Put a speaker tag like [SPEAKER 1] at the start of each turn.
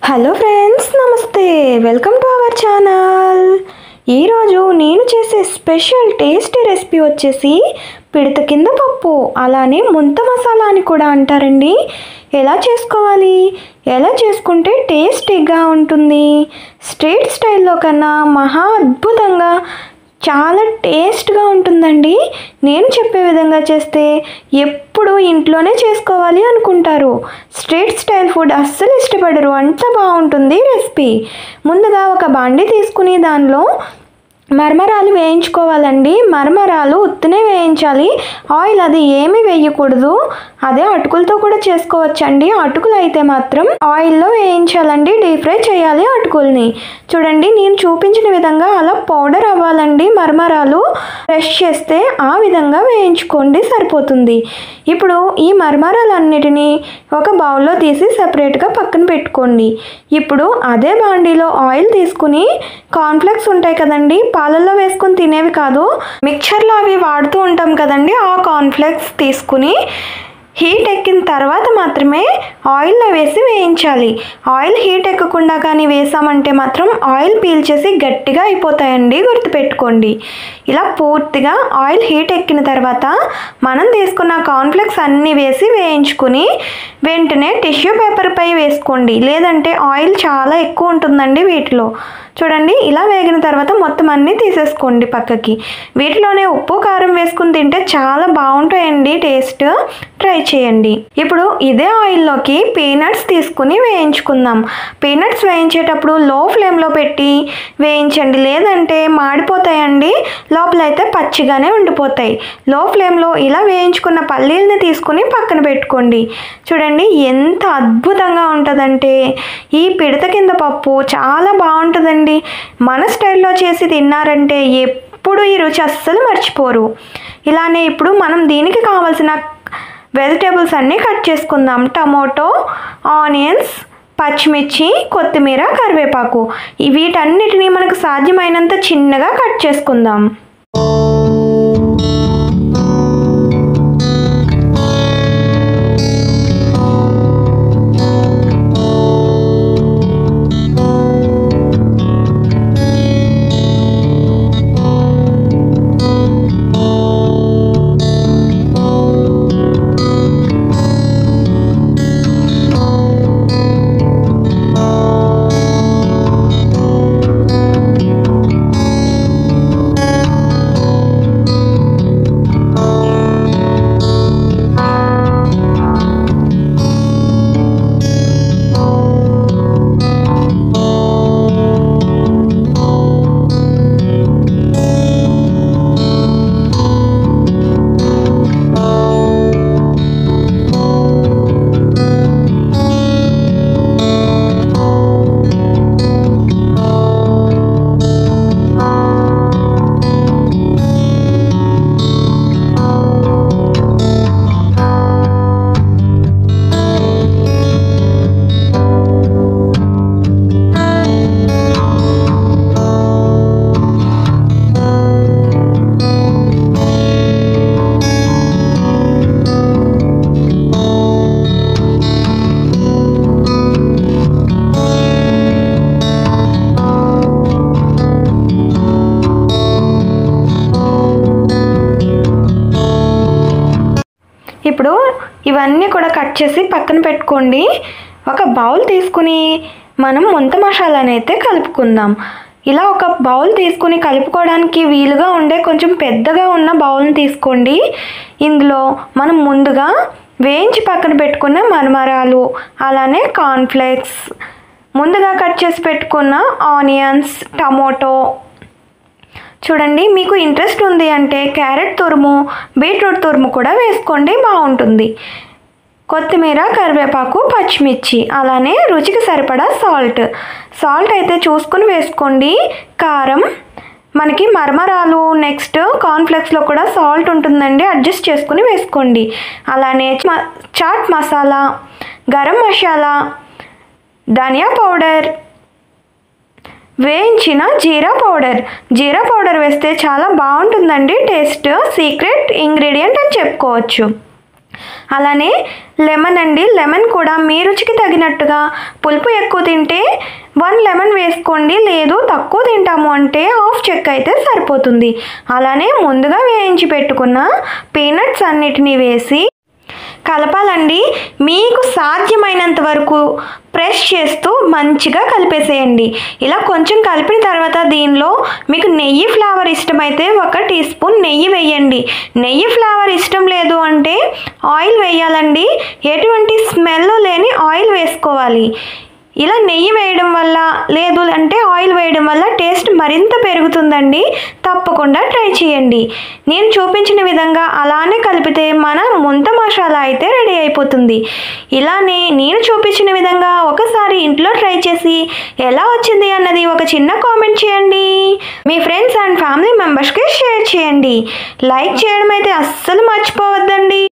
[SPEAKER 1] Hello friends, నమస్తే. Welcome to our channel. ఈరోజు నేను చేసే స్పెషల్ టేస్టీ రెసిపీ వచ్చేసి పిడత కింద పప్పు, అలానే ముంత మసాలా అని కూడా అంటారండి. ఎలా చేసుకోవాలి, ఎలా చేసుకుంటే టేస్టీగా ఉంటుంది, స్ట్రీట్ స్టైల్లో కన్నా మహా అద్భుతంగా చాలా టేస్ట్గా ఉంటుందండి. నేను చెప్పే విధంగా చేస్తే ఎప్పుడు ఇంట్లోనే చేసుకోవాలి అనుకుంటారు. స్ట్రీట్ స్టైల్ ఫుడ్ అస్సలు ఇష్టపడరు, అంత బాగుంటుంది రెసిపీ. ముందుగా ఒక బాండి తీసుకుని దానిలో మరమరాలు వేయించుకోవాలండి. మరమరాలు ఉత్తునే వేయించాలి, ఆయిల్ అది ఏమీ వేయకూడదు. అదే అటుకులతో కూడా చేసుకోవచ్చండి. అటుకులు అయితే మాత్రం ఆయిల్లో వేయించాలండి, డీప్ ఫ్రై చేయాలి అటుకుల్ని. చూడండి, నేను చూపించిన విధంగా అలా పౌడర్ అవ్వాలండి. మరమరాలు ఫ్రెష్ చేస్తే ఆ విధంగా వేయించుకోండి, సరిపోతుంది. ఇప్పుడు ఈ మరమరాలన్నిటినీ ఒక బౌల్లో తీసి సపరేట్గా పక్కన పెట్టుకోండి. ఇప్పుడు అదే బాండీలో ఆయిల్ తీసుకుని కార్న్ఫ్లెక్స్ ఉంటాయి కదండి, పాలల్లో వేసుకొని తినేవి కాదు, మిక్చర్లో అవి వాడుతూ ఉంటాం కదండి, ఆ కార్న్ఫ్లెక్స్ తీసుకుని హీట్ ఎక్కిన తర్వాత మాత్రమే ఆయిల్లో వేసి వేయించాలి. ఆయిల్ హీట్ ఎక్కకుండా కానీ వేసామంటే మాత్రం ఆయిల్ పీల్చేసి గట్టిగా అయిపోతాయండి, గుర్తుపెట్టుకోండి. ఇలా పూర్తిగా ఆయిల్ హీట్ ఎక్కిన తర్వాత మనం తీసుకున్న కార్న్ఫ్లెక్స్ అన్నీ వేసి వేయించుకుని వెంటనే టిష్యూ పేపర్పై వేసుకోండి, లేదంటే ఆయిల్ చాలా ఎక్కువ ఉంటుందండి వీటిలో. చూడండి, ఇలా వేగిన తర్వాత మొత్తం అన్నీ తీసేసుకోండి పక్కకి. వీటిలోనే ఉప్పు కారం వేసుకుని తింటే చాలా బాగుంటాయండి టేస్ట్, ట్రై చేయండి. ఇప్పుడు ఇదే ఆయిల్లోకి పీనట్స్ తీసుకుని వేయించుకుందాం. పీనట్స్ వేయించేటప్పుడు లో ఫ్లేమ్లో పెట్టి వేయించండి, లేదంటే మాడిపోతాయండి, లోపలైతే పచ్చిగానే ఉండిపోతాయి. లో ఫ్లేమ్లో ఇలా వేయించుకున్న పల్లీలని తీసుకుని పక్కన పెట్టుకోండి. చూడండి, ఎంత అద్భుతంగా ఉంటుందంటే ఈ పిడత కింద పప్పు చాలా బాగుంటుందండి. మన స్టైల్లో చేసి తిన్నారంటే ఎప్పుడు ఈ రుచి అస్సలు మర్చిపోరు. ఇలానే ఇప్పుడు మనం దీనికి కావాల్సిన వెజిటేబుల్స్ అన్నీ కట్ చేసుకుందాం. టమోటో, ఆనియన్స్, పచ్చిమిర్చి, కొత్తిమీర, కరివేపాకు, వీటన్నిటినీ మనకు సాధ్యమైనంత చిన్నగా కట్ చేసుకుందాం. ఇప్పుడు ఇవన్నీ కూడా కట్ చేసి పక్కన పెట్టుకోండి. ఒక బౌల్ తీసుకుని మనం ముంత మసాలాని అయితే కలుపుకుందాం. ఇలా ఒక బౌల్ తీసుకుని కలుపుకోవడానికి వీలుగా ఉండే కొంచెం పెద్దగా ఉన్న బౌల్ని తీసుకోండి. ఇందులో మనం ముందుగా వేయించి పక్కన పెట్టుకున్న మరమరాలు, అలానే కార్న్ఫ్లేక్స్, ముందుగా కట్ చేసి పెట్టుకున్న ఆనియన్స్, టమోటో, చూడండి మీకు ఇంట్రెస్ట్ ఉంది అంటే క్యారెట్ తురుము, బీట్రూట్ తురుము కూడా వేసుకోండి, బాగుంటుంది. కొత్తిమీర, కరివేపాకు, పచ్చిమిర్చి, అలానే రుచికి సరిపడా సాల్ట్ అయితే చూసుకుని వేసుకోండి. కారం, మనకి మరమరాలు, నెక్స్ట్ కార్న్ఫ్లెక్స్లో కూడా సాల్ట్ ఉంటుందండి, అడ్జస్ట్ చేసుకుని వేసుకోండి. అలానే చాట్ మసాలా, గరం మసాలా, ధనియా పౌడర్, వేయించిన జీరా పౌడర్ వేస్తే చాలా బాగుంటుందండి టేస్ట్, సీక్రెట్ ఇంగ్రీడియంట్ అని చెప్పుకోవచ్చు. అలానే లెమన్ అండి, లెమన్ కూడా మీ రుచికి తగినట్టుగా, పులుపు ఎక్కువ తింటే 1 లెమన్ వేసుకోండి, లేదు తక్కువ తింటాము అంటే హాఫ్ చెక్క అయితే సరిపోతుంది. అలానే ముందుగా వేయించి పెట్టుకున్న పీనట్స్ అన్నిటినీ వేసి కలపాలండి. మీకు సాధ్యమైనంత వరకు ప్రెస్ చేస్తూ మంచిగా కలిపేసేయండి. ఇలా కొంచెం కలిపిన తర్వాత దీనిలో మీకు నెయ్యి ఫ్లేవర్ ఇష్టమైతే 1 టీ స్పూన్ నెయ్యి వేయండి. నెయ్యి ఫ్లేవర్ ఇష్టం లేదు అంటే ఆయిల్ వేయాలండి. ఎటువంటి స్మెల్ లేని ఆయిల్ వేసుకోవాలి. ఇలా నెయ్యి వేయడం వల్ల, లేదు అంటే ఆయిల్ వేయడం వల్ల టేస్ట్ మరింత పెరుగుతుందండి. తప్పకుండా ట్రై చేయండి. నేను చూపించిన విధంగా అలానే కలిపితే మన ముంత మసాలా అయితే రెడీ అయిపోతుంది. ఇలానే నేను చూపించిన విధంగా ఒకసారి ఇంట్లో ట్రై చేసి ఎలా వచ్చింది అన్నది ఒక చిన్న కామెంట్ చేయండి. మీ ఫ్రెండ్స్ అండ్ ఫ్యామిలీ మెంబర్స్కి షేర్ చేయండి. లైక్ చేయడం అయితే అస్సలు మర్చిపోవద్దండి.